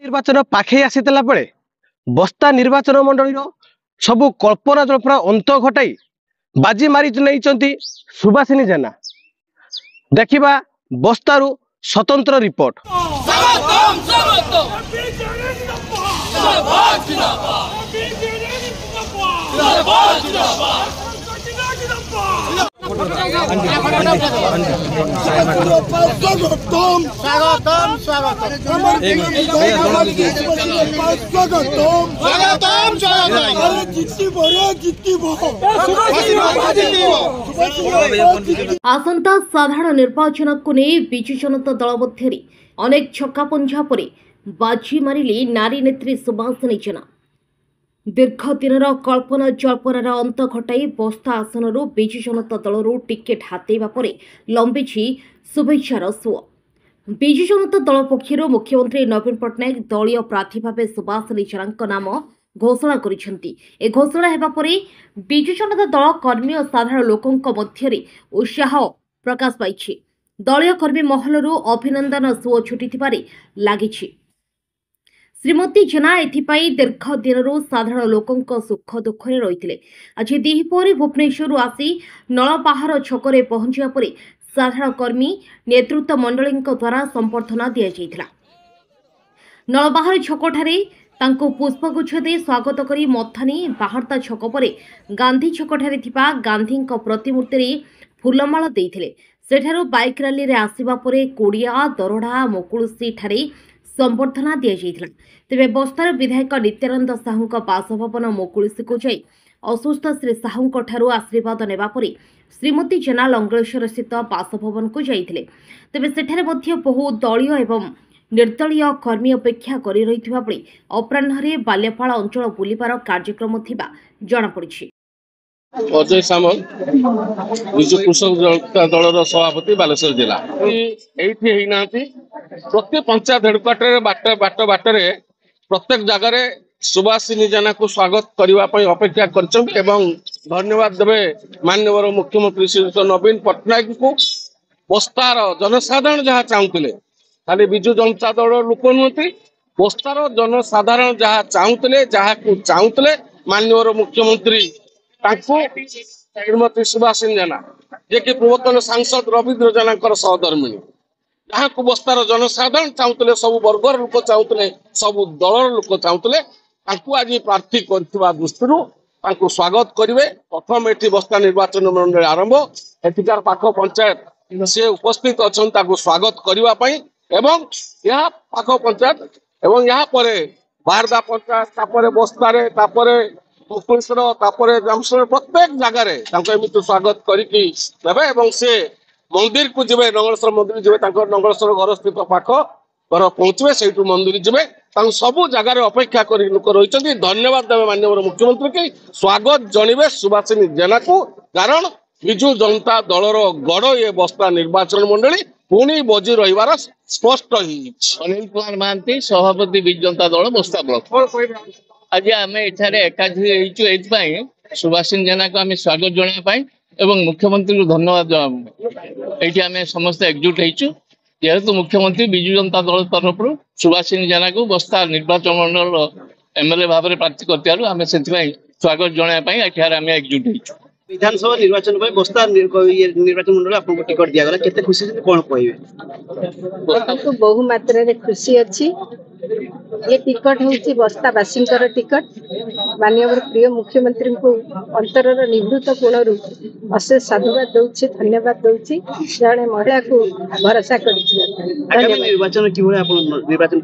निर्वाचन पाखे आसीला बेले बस्ता निर्वाचन मंडल सबू कल्पना जल्पना अंत घटाई बाजी मारी नहीं सुभाषिनी जेना। देखिबा बस्तारू स्वतंत्र रिपोर्ट। आसंता साधारण निर्वाचन को नहीं विजु जनता दल मध्य अनेक छक्का पंजा पर बाजी मारिले नारी नेत्री सुभाषिनी जेना। दीर्घ दिन कल्पना जल्पनार अंत घटाई बस्ता आसनरू विजु जनता दलरू टिकेट हातेवा पर लंबिछि शुभेच्छार सुओ। विजु जनता दल पक्षर मुख्यमंत्री नवीन पट्टनायक दलीय प्रार्थी भाव सुभाषिनी जेना नाम घोषणा करिसेंती। ए घोषणा हेबा परे विजु जनता दल कर्मी और साधारण लोकों मध्य उत्साह प्रकाश पाइछि। दलीय कर्मी महलरू अभिनंदन सुओ छुटी लगी। श्रीमती जेना एथिपाई दीर्घ दिन साधारण लोकों सुख दुखरे रही। आज दिहिपर भुवनेश्वर आसी नलपाहाड़ छकरे पहुंचा पर साधारण कर्मी नेतृत्व मंडली द्वारा संबर्धना दि जाइथिला। नलपाहाड़ छकठारे तांको पुष्पगुच्छ दे स्वागत करी मथानी बाहारता छक पर गांधी छकठारे थिबा गांधी प्रतिमूर्ति रे फूलमाला देइथिले। सेठारु बाइक रैली रे आसीबा परे कोडिया दरडा मुकुलसी ठारे संबर्धना दि जाइथिला। तेबे बस्तार विधायक नित्यानंद साहू बासभवन मुकुलसी को जाई असुस्थ श्री साहू ठारू आशीर्वाद नेबा परे श्रीमती जेना लंगलेश्वर स्थित बासभवन को जाइथिले। तेबे सेठारे मध्य बहु दलीय एवं निर्दलीय कर्मी अपेक्षा करि रहिथिबा बेले अपराह्न बाल्यपाल अंचल बुलिबार कार्यक्रम थिबा जणा पड़िछि। अजय सामंत विजु कृषक जनता दलर सभापति बालेश्वर जिला प्रत्येक पंचायत हेडक्वार्टर बाटर प्रत्येक जगार सुभाषिनी जेना को स्वागत करने अपेक्षा कर धन्यवाद देवे माननीय मुख्यमंत्री श्री नवीन पट्टनायक को। बस्तार जनसाधारण जहाँ चाहूले खाली विजु जनता दल लोक नुहति बस्तार जनसाधारण जहाँ चाहूले माननीय मुख्यमंत्री श्रीमती सुभाषिनी जेना जे कि पूर्वतन सांसद रवींद्र जेना सहधर्मिणी जहाँ को बस्तार जनसाधारण चाहूले सब वर्गर लोक चाहूले सब दलर लोक चाहूले आज प्रार्थी करथिबा दृष्टि स्वागत करेंगे। प्रथम एटी बस्ता निर्वाचन मंडल आरंभ एथिकार पाख पंचायत से उपस्थित अच्छा स्वागत करने एवं यहाँ पाख पंचायत एवं यहाँ पर बारदा पंचायत बस्तार मुकुलेश्वर जामसर प्रत्येक जगह स्वागत करके से मंदिर को जीवे नंगलेश्वर मंदिर जीवे नंगलेश्वर घर स्थित पाख घर पहुंचे से मंदिर जीवे सबू जगार अपेक्षा कर लोक रही। धन्यवाद देवे माननीय मुख्यमंत्री की स्वागत जनइबे सुभाषिनी जेना को कारण विजु जनता दलर गड़ ये बस्ता निर्वाचन मंडली पुणी बजी रही स्पष्ट। अनिल कुमार महांती सभापति विजु जनता दल बस्ता ब्लॉक। आज आम एठारे सुभाषिनी जेना को आम स्वागत जनाई एवं मुख्यमंत्री को धन्यवाद ये आम समस्त एकजुट होइछु। जेहेतु मुख्यमंत्री विजु जनता दल तरफ सुभाषिनी जेना को बस्ता निर्वाचन मंडल एमएलए भाव में प्रार्थी करथिबारु आम से स्वागत जनाई एठारे आम एकजुट होइछु। विधानसभा निर्वाचन बस्ता निर्वाचन मंडल आपको टिकट दिया गला केते खुशी कोन कहबे? बहु मात्रा रे खुशी अच्छी। ये टिकट हूँ बस्ता बासिंकर टिकट। माननीय प्रिय मुख्यमंत्री को अंतर निवृत्त कोणरू अशेष साधुवाद दूसरी धन्यवाद दूसरी जड़े महिला को भरोसा कर निर्वाचन कि निर्वाचन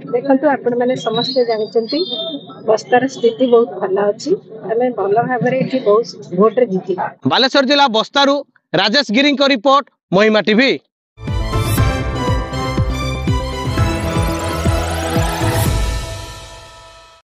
देखो आपण मैंने समस्ते जानते बस्तार स्थिति बहुत भल अच्छी आम भल भाव बहुत भोट जीति। बालेश्वर जिला बस्तारू राजेश गिरी रिपोर्ट महिमा टीवी।